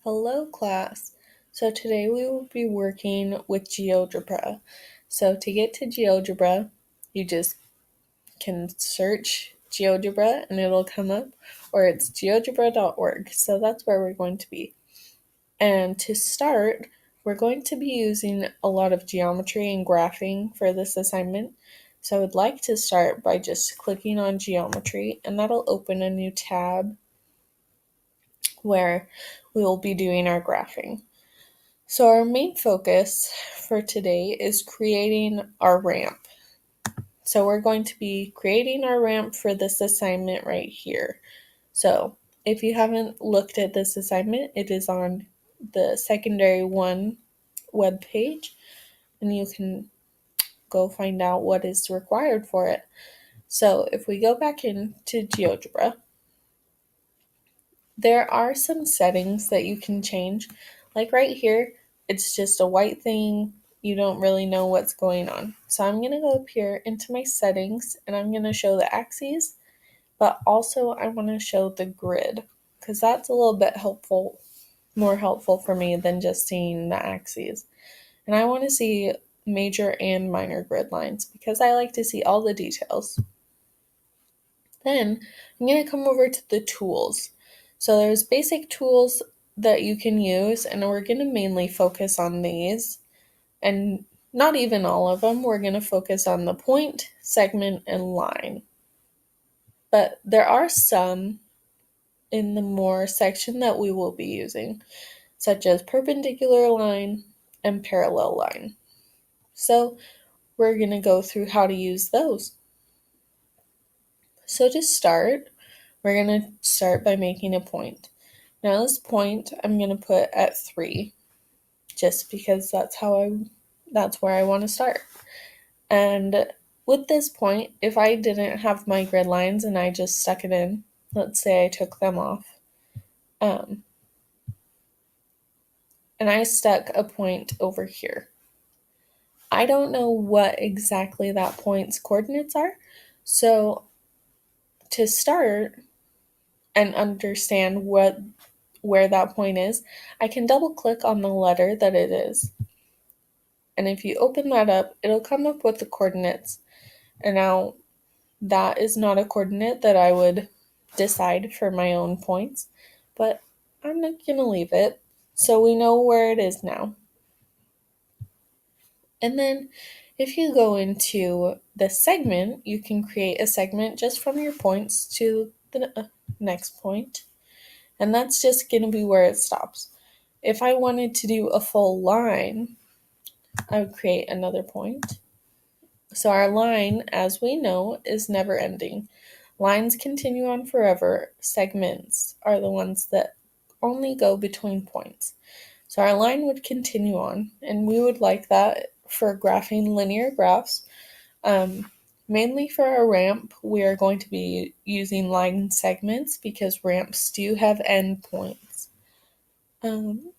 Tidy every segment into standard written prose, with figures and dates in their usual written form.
Hello class. So today we will be working with GeoGebra. So to get to GeoGebra, you just can search GeoGebra and it'll come up, or it's geogebra.org. So that's where we're going to be. And to start, we're going to be using a lot of geometry and graphing for this assignment. So I would like to start by just clicking on geometry, and that'll open a new tab where we will be doing our graphing. So our main focus for today is creating our ramp. So we're going to be creating our ramp for this assignment right here. So if you haven't looked at this assignment, it is on the Secondary 1 webpage, and you can go find out what is required for it. So if we go back into GeoGebra, there are some settings that you can change. Like right here, it's just a white thing. You don't really know what's going on. So I'm going to go up here into my settings and I'm going to show the axes, but also I want to show the grid because that's a little bit more helpful for me than just seeing the axes. And I want to see major and minor grid lines because I like to see all the details. Then I'm going to come over to the tools. So there's basic tools that you can use, and we're going to mainly focus on these, and not even all of them. We're going to focus on the point, segment, and line. But there are some in the more section that we will be using, such as perpendicular line and parallel line. So we're going to go through how to use those. So to start, we're going to start by making a point. Now this point I'm going to put at 3, just because that's where I want to start. And with this point, if I didn't have my grid lines and I just stuck it in, let's say I took them off, and I stuck a point over here. I don't know what exactly that point's coordinates are, so to start and understand where that point is, I can double click on the letter that it is. And if you open that up, it'll come up with the coordinates. And now that is not a coordinate that I would decide for my own points, but I'm not going to leave it. So we know where it is now. And then if you go into the segment, you can create a segment just from your points to the next point. And that's just going to be where it stops. If I wanted to do a full line, I would create another point. So our line, as we know, is never ending. Lines continue on forever. Segments are the ones that only go between points. So our line would continue on, and we would like that for graphing linear graphs. Mainly for our ramp, we are going to be using line segments because ramps do have endpoints. Then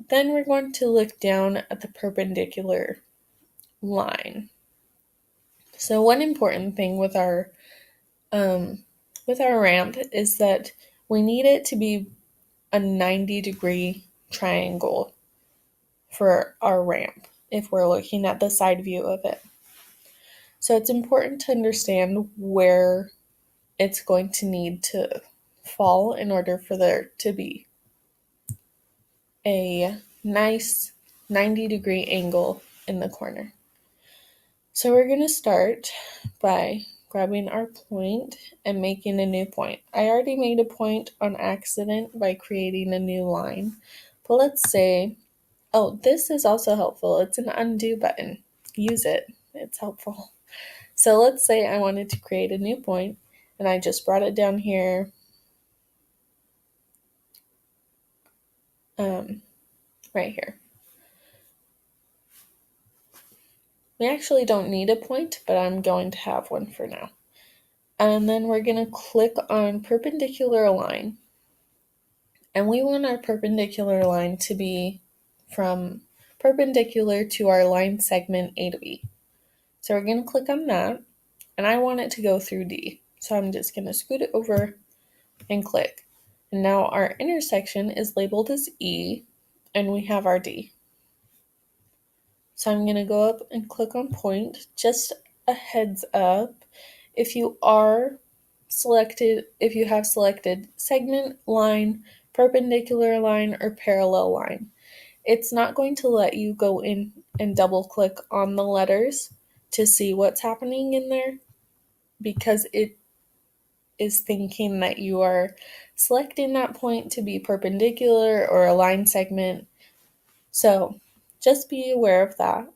we're going to look down at the perpendicular line. So one important thing with our ramp is that we need it to be a 90-degree triangle for our ramp if we're looking at the side view of it. So it's important to understand where it's going to need to fall in order for there to be a nice 90-degree angle in the corner. So we're going to start by grabbing our point and making a new point. I already made a point on accident by creating a new line. But let's say, this is also helpful. It's an undo button. Use it. It's helpful. So let's say I wanted to create a new point and I just brought it down here. Right here. We actually don't need a point, but I'm going to have one for now. And then we're going to click on perpendicular line. And we want our perpendicular line to be from perpendicular to our line segment A to B. So we're going to click on that, and I want it to go through D. So I'm just going to scoot it over and click. And now our intersection is labeled as E, and we have our D. So I'm going to go up and click on point. Just a heads up, if you have selected segment, line, perpendicular line, or parallel line, it's not going to let you go in and double click on the letters to see what's happening in there because it is thinking that you are selecting that point to be perpendicular or a line segment. So just be aware of that.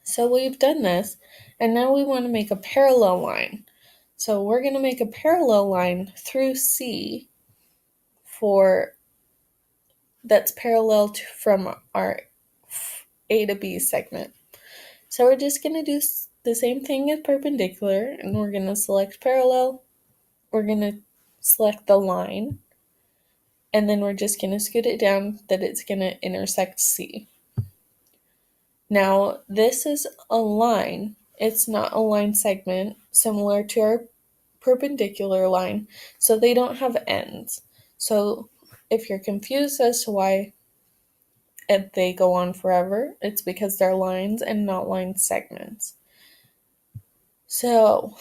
So we've done this, and now we want to make a parallel line. So we're going to make a parallel line through C that's parallel from our A to B segment. So we're just going to do the same thing as perpendicular, and we're going to select parallel. We're going to select the line, and then we're just going to scoot it down that it's going to intersect C. Now, this is a line. It's not a line segment, similar to our perpendicular line, so they don't have ends. So if you're confused as to why they go on forever, it's because they're lines and not line segments. So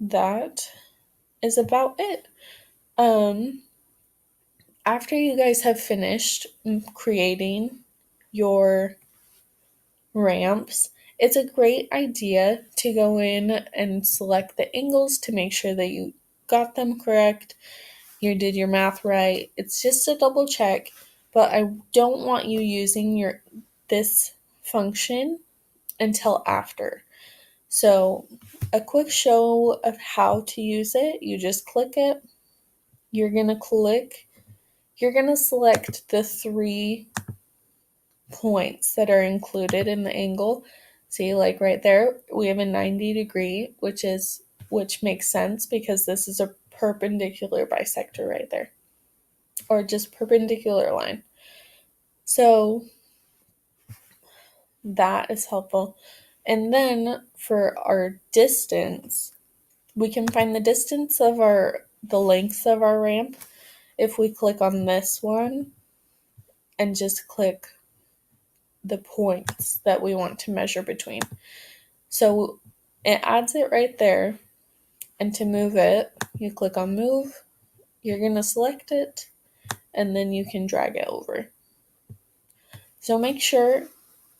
that is about it. After you guys have finished creating your ramps, it's a great idea to go in and select the angles to make sure that you got them correct, you did your math right. It's just a double check, but I don't want you using this function until after. So a quick show of how to use it, you just click it. You're going to select the 3 points that are included in the angle. See, like right there, we have a 90-degree, which makes sense because this is a perpendicular bisector right there, or just perpendicular line. So that is helpful. And then for our distance, we can find the distance of the length of our ramp if we click on this one and just click the points that we want to measure between. So it adds it right there, and to move it, you click on move, you're going to select it, and then you can drag it over. So make sure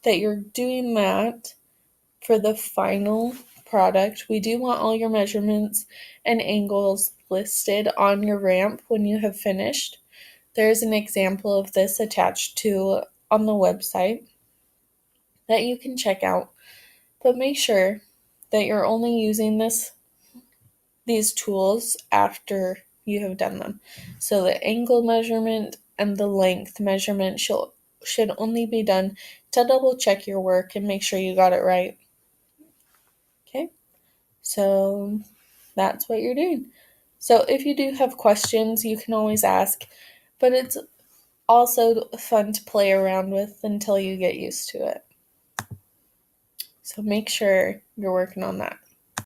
that you're doing that for the final product. We do want all your measurements and angles listed on your ramp when you have finished. There's an example of this attached to on the website that you can check out, but make sure that you're only using these tools after you have done them. So the angle measurement and the length measurement should only be done to double check your work and make sure you got it right. Okay, so that's what you're doing. So if you do have questions, you can always ask, but it's also fun to play around with until you get used to it. So make sure you're working on that.